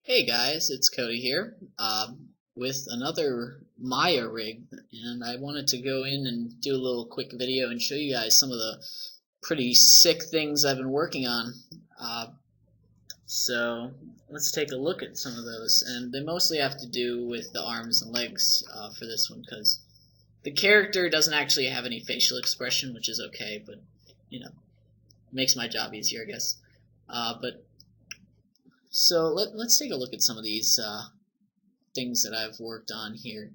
Hey guys, it's Cody here with another Maya rig, and I wanted to go in and do a little quick video and show you guys some of the pretty sick things I've been working on. Uh, so let's take a look at some of those, and they mostly have to do with the arms and legs for this one because the character doesn't actually have any facial expression, which is okay, but you know, makes my job easier, I guess. But So let's take a look at some of these things that I've worked on here,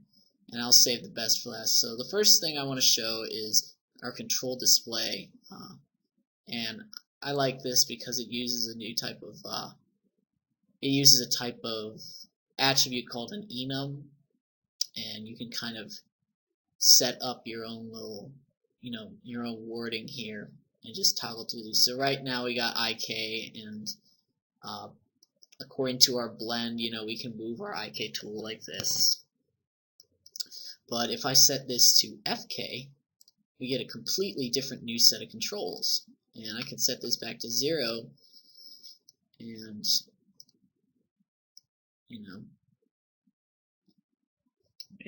and I'll save the best for last. So the first thing I want to show is our control display, and I like this because it uses a new type of attribute called an enum, and you can kind of set up your own little, your own wording here and just toggle through these. So right now we got IK and according to our blend, we can move our IK tool like this. But if I set this to FK, we get a completely different new set of controls. And I can set this back to 0 and, we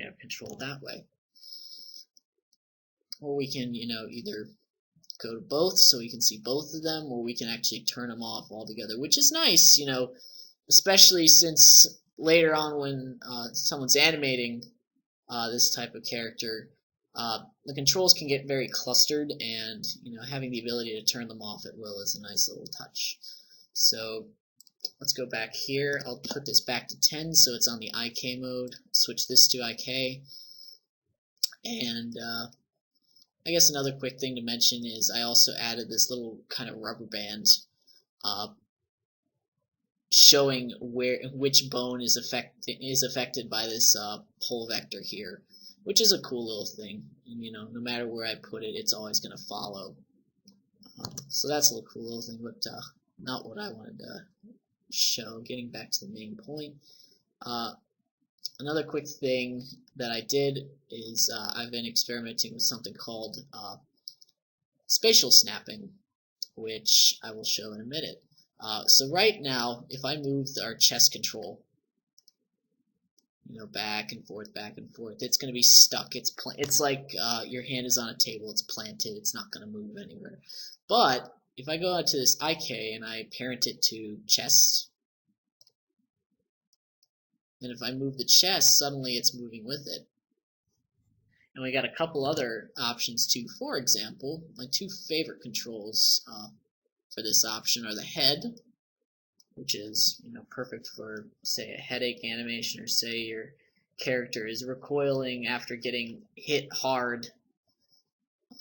have control that way. Or we can, either go to both so we can see both of them, or we can actually turn them off altogether, which is nice, especially since later on when someone's animating this type of character, the controls can get very clustered, and having the ability to turn them off at will is a nice little touch. So let's go back here. I'll put this back to 10 so it's on the IK mode. Switch this to IK, and I guess another quick thing to mention is I also added this little kind of rubber band showing which bone is affected by this pole vector here, which is a cool little thing. And, no matter where I put it, it's always going to follow. So that's a little cool little thing, but not what I wanted to show. Getting back to the main point. Another quick thing that I did is I've been experimenting with something called spatial snapping, which I will show in a minute. So right now, if I move our chest control, back and forth, it's going to be stuck. It's like your hand is on a table. It's planted. It's not going to move anywhere. But if I go out to this IK and I parent it to chest, and if I move the chest, suddenly it's moving with it. And we got a couple other options too. For example, my two favorite controls for this option are the head, which is perfect for, say, a headache animation, or say your character is recoiling after getting hit hard.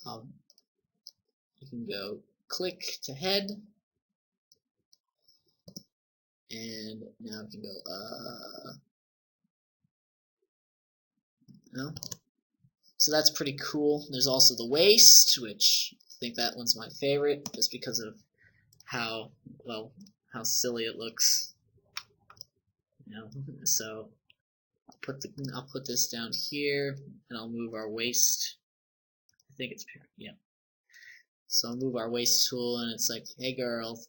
You can go click to head, and now we can go no. So that's pretty cool. There's also the waist, which I think that one's my favorite, just because of how silly it looks. So I'll put this down here, and I'll move our waist. I think it's yeah. So I'll move our waist tool, and it's like, hey girls,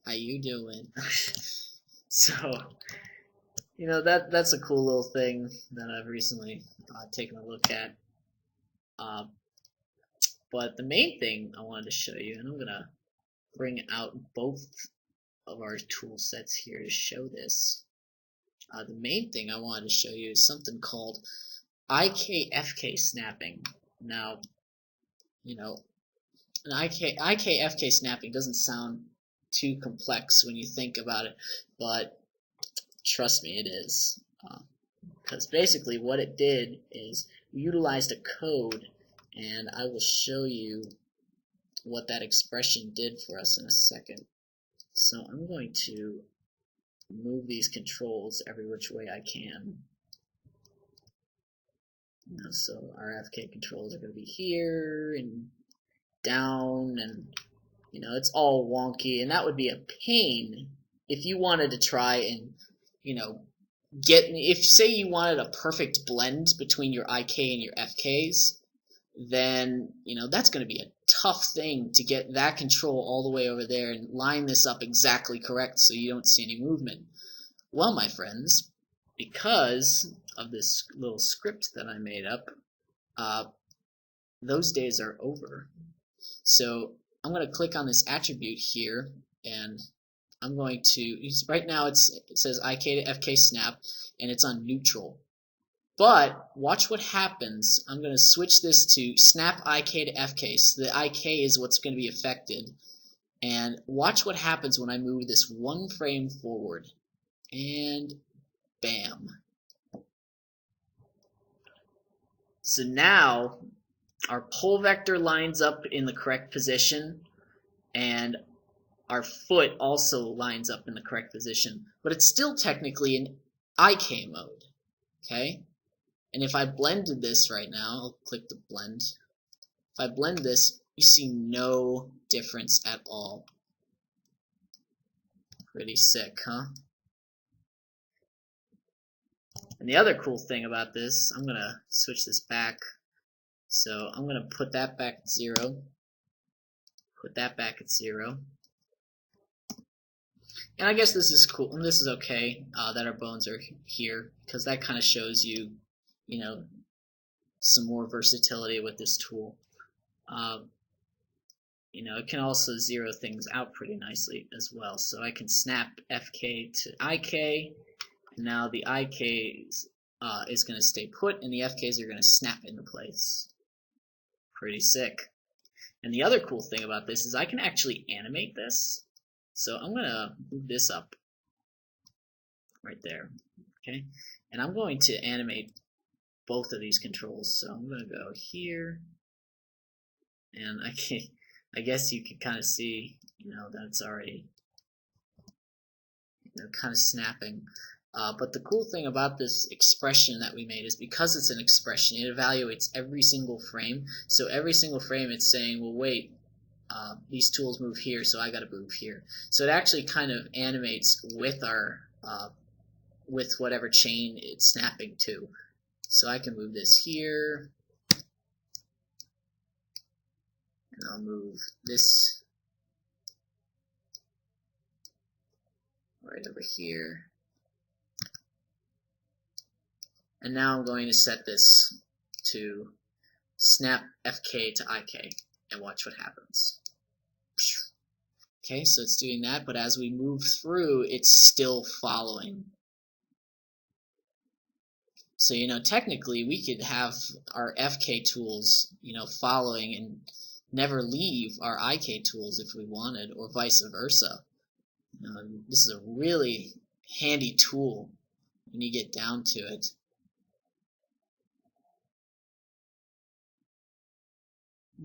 how you doing? So that's a cool little thing that I've recently taken a look at. But the main thing I wanted to show you, and I'm gonna bring out both of our tool sets here to show this. The main thing I wanted to show you is something called IK-FK snapping. Now, an IK-FK snapping doesn't sound too complex when you think about it, but trust me, it is. Because basically what it did is we utilized a code, and I will show you what that expression did for us in a second. So I'm going to move these controls every which way I can. So our FK controls are going to be here and down, and it's all wonky, and that would be a pain if you wanted to try and if say you wanted a perfect blend between your IK and your FKs, then that's going to be a tough thing to get that control all the way over there and line this up exactly correct so you don't see any movement. Well, my friends, because of this little script that I made up, those days are over. So I'm going to click on this attribute here, and I'm going to, right now it says IK to FK snap, and it's on neutral. But watch what happens. I'm going to switch this to snap IK to FK, so the IK is what's going to be affected. And watch what happens when I move this one frame forward. And bam. So now our pole vector lines up in the correct position, and our foot also lines up in the correct position, but it's still technically in IK mode, okay? And if I blended this right now, I'll click the blend. If I blend this, you see no difference at all. Pretty sick, huh? And the other cool thing about this, I'm gonna switch this back. So I'm gonna put that back at 0, put that back at 0. And I guess this is cool, and this is okay that our bones are here, because that kind of shows you, you know, some more versatility with this tool. You know, it can also zero things out pretty nicely as well. So I can snap FK to IK, and now the IK is going to stay put, and the FKs are going to snap into place. Pretty sick. And the other cool thing about this is I can actually animate this. So I'm going to move this up right there, okay? And I'm going to animate both of these controls. So I'm going to go here, and I guess you can kind of see, you know, that it's already, you know, kind of snapping. But the cool thing about this expression that we made is because it's an expression, it evaluates every single frame. So every single frame it's saying, well, wait, these tools move here, so I got to move here. So it actually kind of animates with our with whatever chain it's snapping to. So I can move this here, and I'll move this right over here. And now I'm going to set this to snap FK to IK and watch what happens. Okay, so it's doing that, but as we move through, it's still following. So, you know, technically we could have our FK tools, you know, following and never leave our IK tools if we wanted, or vice versa. This is a really handy tool when you get down to it.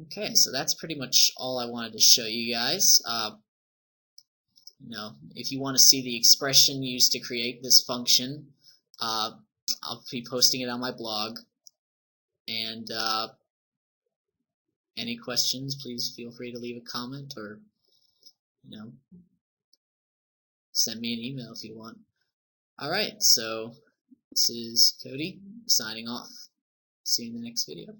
Okay, so that's pretty much all I wanted to show you guys. You know, if you want to see the expression used to create this function, I'll be posting it on my blog. And any questions, please feel free to leave a comment, or, you know, send me an email if you want. Alright, so this is Cody signing off. See you in the next video.